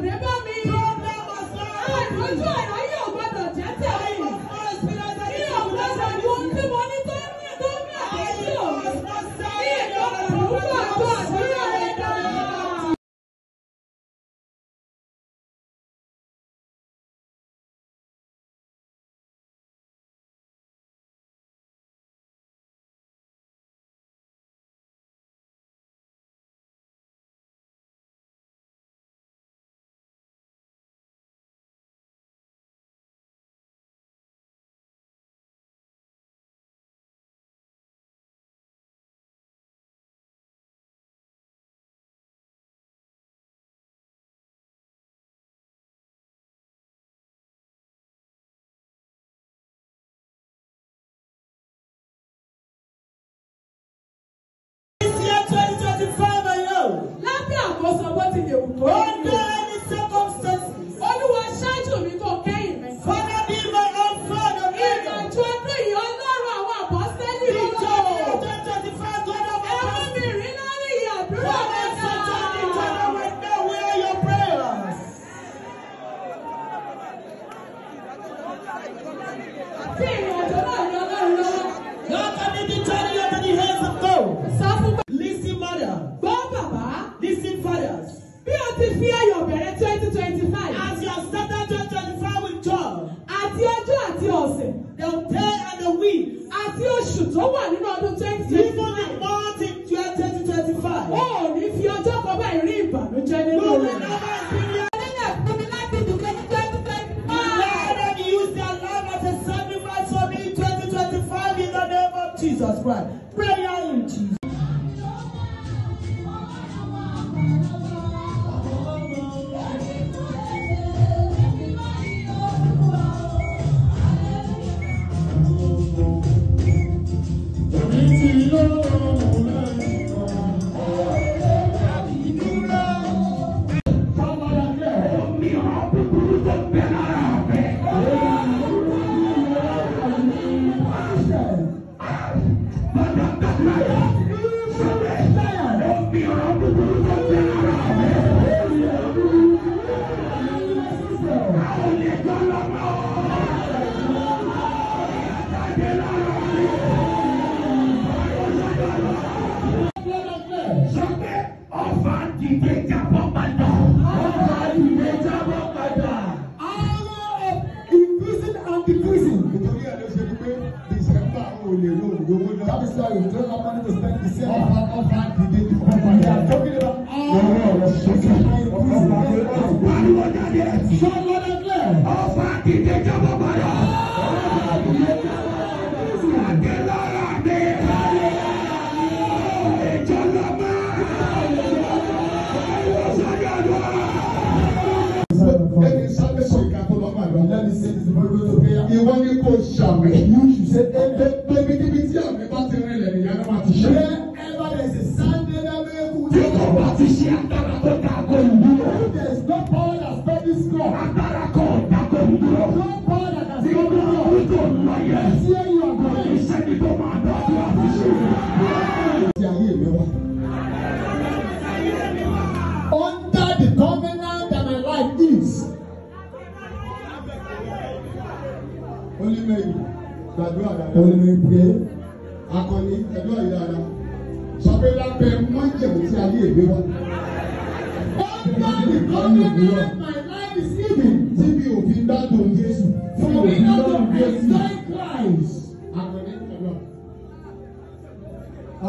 dé bá mi. Àìrójú àìráyè ò gbọdọ̀ jẹ́ tẹ̀lé. Ní ọ̀gbọ́dọ̀ ju ohun tí mo ní tó ní àkókò. Ní ìjọba àdúgbò àgọ́ àdúrà rẹ̀ dáa. Lábẹ́ àkóso bó ti lè wù tó. Under any circumstances. Olúwa ṣáájú mi kò kẹ́yìn mi. Father, be my own father. Ìrìnàjò ọdún yìí Ọlọ́run àwọn àpọ́sítélì lọ́wọ́. Ẹ̀rọ mi rí lórí àdúrà rẹ̀ dáa. Tí ìrìnàjò náà ní Ọlọ́run lọ́wọ́. Sọ fún bàbá. Listen, mother. Gbọ́ bàbá. Listen, fathers. Bí o ti fi ayọ̀ bẹ̀rẹ̀ 2025. As you have started 2025 with joy, Àti ọjọ́ àti ọ̀sẹ̀. the day and the week, Àti oṣù tó wà nínú ọdún even 2025. the month in 2025. Ó ò ní fi ọjọ́ kan báyìí rí ìbànújẹ́ nínú You will rẹ̀. never experience. Nílẹ̀ fún mi láti dùkẹ́ ní 2025. Let them use their life as a sacrifice for me in 2025 in the name of Jesus Christ. Prayer in Jesus. That is why you don't have money to spend the same they are talking about let me say this before we go to prayer. Ìwọ ni kò ṣàmì. You should say amen. Bébí níbi tí àmì bá ti rìn lẹ́nu ìyá náà máa ti ṣe. Wherever there is a Sunday that may who Tí kò bá ti ṣe agbára tó dá kó ìdúró. there is no power that stop this God. Agbára kò dá kó ìdúró. No power that can Tí stop kò this bá God. wí kò lọ yẹ. Here you are going. Iṣẹ́ ni tó máa dá tó àti ṣe. Ti ayé mi wá. Under the covenant that my life is. Only mẹ́yìn gbàdúrà dáadáa. Only me pray. Akọni gbàdúrà yìí dáadáa. Sọ pé lábẹ́ májèmú tí ayé mi wá. Under the covenant my life is living. Tí mi ò fi gbádùn Jésù. For me not to enjoy Christ. Akọni gbàdúrà.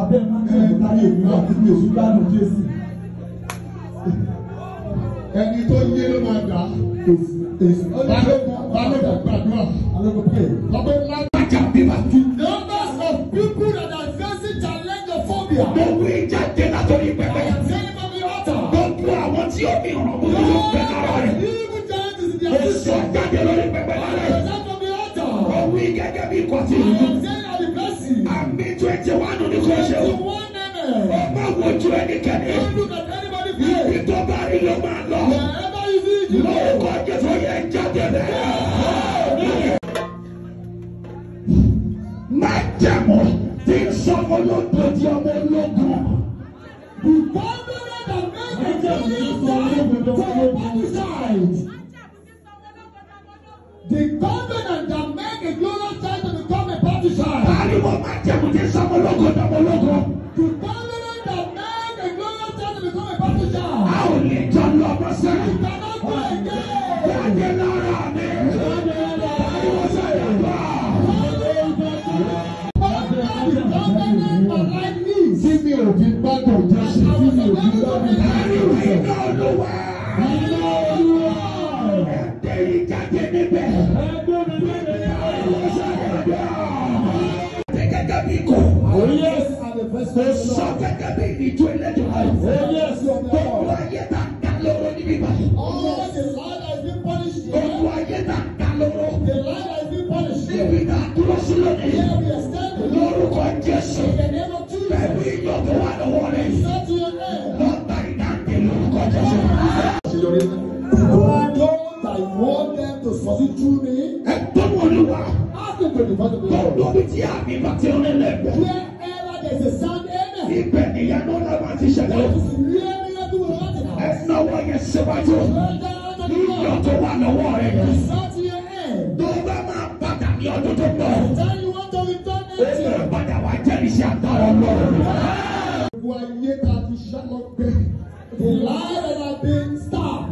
Abẹ́ máa ń tẹ̀lé táyé mi wá tí mi ò fi gbádùn Jésù. Ẹni tó yé ló máa dà. Èsì. Balógun gbàdúrà. Alógun pray. Sọ pé lágbàjà bíbá. Numbers of people that are facing challengeophobia. Gbogbo ìjà dé látọ̀rí pẹpẹ. I am saying from the altar. Gbogbo àwọn tí ó fi ràn mọ́ ló fẹ́ lára rẹ̀. Evil giants in Ó their sọ jáde lórí pẹpẹ I lálẹ́. am saying from the altar. Ó wí gẹ́gẹ́ bí ikọ̀ tí I ìlú. am saying at the blessing. Àmì 21 ní kò ṣe o. 21 Ó amen. máa wojú ẹnikẹ́ni. Don't look at anybody Ibi pray. tó bá rí ló máa lọ. Wherever you see you Lórúkọ Jésù yẹ jáde bẹ́ẹ̀. Májẹ̀mú tí ń sọmọ lọ́dọ̀ di ọmọ ológun. The covenant that made the Israelites to punish The covenant that made a glorious child to become a party child. Pariwo máa jẹ̀mú tí sọmọlógo dọmọlógo. The covenant that made a glorious child to become a party child. A ò lè jọ lọ bọ́ sẹ́yìn. You cannot go again. Jáde lára mi. Pariwo sẹ́yìn bá. Tí mi ò fi gbọ́dọ̀ jẹ́ sí, tí mi ò fi gbọ́dọ̀ jẹ́ sí. Pariwo iná Olúwa. Iná Olúwa. Ẹ̀dẹ̀ yìí jáde níbẹ̀. Pariwo sẹ́yìn bá. Gẹ́gẹ́ bí kò. Oh yes, and the first person. Sọ gẹ́gẹ́ bí ìjọ ẹlẹ́jọ̀ ayé. Oh yes, Gbogbo ayé ta ń dá lóró níbí báyìí. all the land has been punished. Gbogbo ayé ta ń dá lóró. The land has been punished. Níbi tá a dúró sí lónìí. Here we are standing. Lórúkọ Jésù. In the name of Jesus. Pẹ̀lú ìjọ tó wà lọ́wọ́ rẹ̀. Start to your hand. Lọ́gbà ìdáǹdè lórúkọ Jésù. Don't I want them to succeed through me? Ẹ̀gbọ́n Olúwa. Ask them to depart of the Lord. Gbogbo bí tí àmì bá ti rìn lẹ́gbẹ̀ẹ́. Wherever there's a sound, amen. Ibẹ̀ nìyẹn ló náà máa ti ṣẹlẹ̀. That is where miracle will happen. Ẹ̀sìnàwó yẹn síwájú. Turn down to the Ìjọ Lord. tó wà lọ́wọ́ rẹ̀ yẹn. Start to your hand. Tó bá máa padà ní ọdún tó pọ̀. Time you want to return Ó next lè year. padà wá jẹ́rìí sí agbára Ọlọ́run. Gbogbo ayé ta ti ṣàlọ́gbẹ́. The light that has been stopped.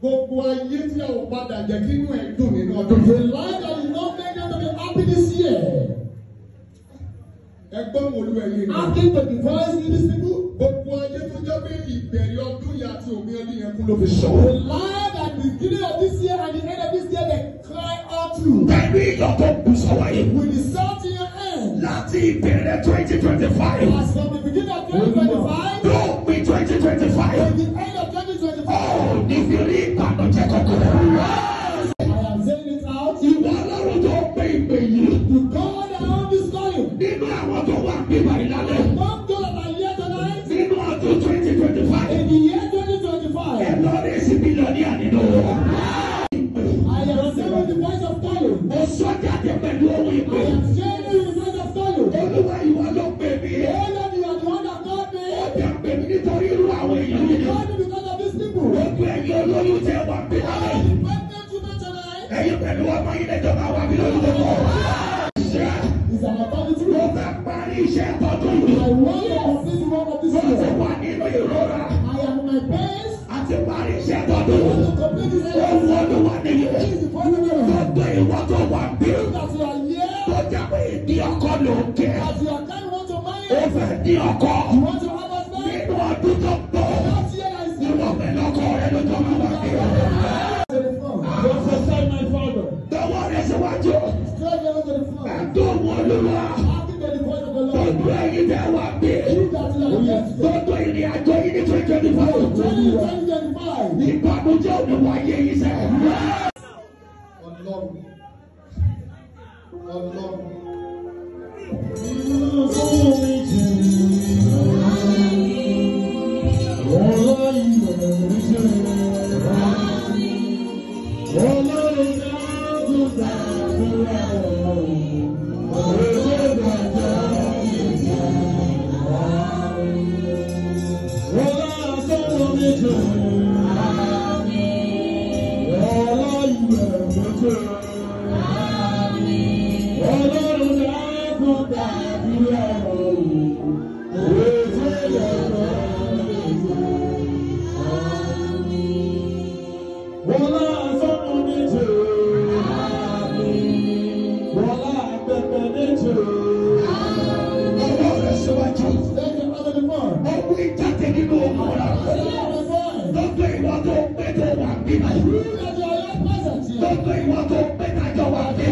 Gbogbo ayé tí a ò padà jẹ́ kí inú ẹ̀ dùn nínú ọdún The yìí. light that did not make them to be happy this year. Ẹgbọ́n wo ló ẹ̀yìn náà? Asking to divorce these people. Gbogbo ayé tó jẹ́ pé ìbẹ̀rẹ̀ ọdún yìí àti òpin ọdún yẹn kú ló fi The ṣọ̀wọ́. light at the beginning of this year and the end of this year, they cry out through. Pẹ̀lú ìjọ tó kù sọ́wọ́ yìí. With the sound in your hand. Láti ìbẹ̀rẹ̀ 2025. As from the beginning of 2025 Tó pin 2025. to the end of 2025. Ó ní fi rí ìbànújẹ́ kankan. I am saying it out. Ìwọ Ọlọ́run tó pé ìpè yìí. To God that own this calling. Nínú àwọn tó wà bíbá ìlànà. Not those that are here tonight. Nínú ọdún 2025. In the year 2025. Ẹ lọ rí sí mílíọ̀nìyà nínú wọn. I am saying the voice of calling. Ó sọ jáde pẹ̀lú ohun I ìpè. am sharing the voice of calling. Olúwa ìwọ ló pè mí. Oh Lord, you are the one that called me. Ó dẹ̀ pè mí nítorí irú àwọn èèyàn You yìí. called me because of these people. Gbogbo ẹ̀yin olóyún tẹ wà bí I lálẹ́. am the pregnant woman tonight. Ẹ̀yin pẹ̀lú ọmọ yìí lẹ́jọ́ máa wà bí lórí gbogbo. Ṣé It's an authority. mo fẹ́ parí iṣẹ́ tọdún I yìí? want to complete the work of this Mo ti year. wà nínú ìrora. I am in my best. Àti parí iṣẹ́ tọdún I want yìí. to complete this year. Ohun ọdún wà nìyẹn. This is the point of the Lord. Gbogbo ìwọ tó wà bí. That you are here. Tó jẹ́ pé ìdí ọkọ ló ń kẹ́. That you are kind want to Ó marry. fẹ́ ní ọkọ. You want to have husband. Nínú ọdún tó pọ̀. That year I see. Ìwọ pẹ̀lú ọkọ rẹ lójọ́ máa wà bí. To the front. Prophesy my father. Tọwọ́ rẹ síwájú. Straight down to the front. Ẹ̀dùn wọn Olúwa. Asking for the voice of the Lord. Gbogbo ẹ̀yin tẹ wà bí. You that you are here today. Gbogbo ìrìn àjò yìí ní 2025. 2025. Ìbànújẹ́ òní wáyé yìí sẹ́. Ọlọ́run. Ọlọ́run. Ọwọ́ rẹ síwájú. Take it out of the front. Ọwọ́ ìjáde nínú ọmọ rẹ. Gbogbo ìwọ tó pé tó wà bí báyìí. Gbogbo ìwọ tó pé tájọ wà bí.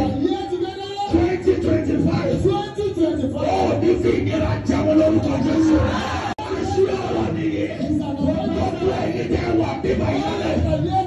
2025. Ó ní fi ìnira jáwọ́ lórúkọ Jésù. Àṣírí ọ̀rọ̀ nìyí. Gbogbo ẹ̀yin tẹ́ wà bí báyìí lálẹ́.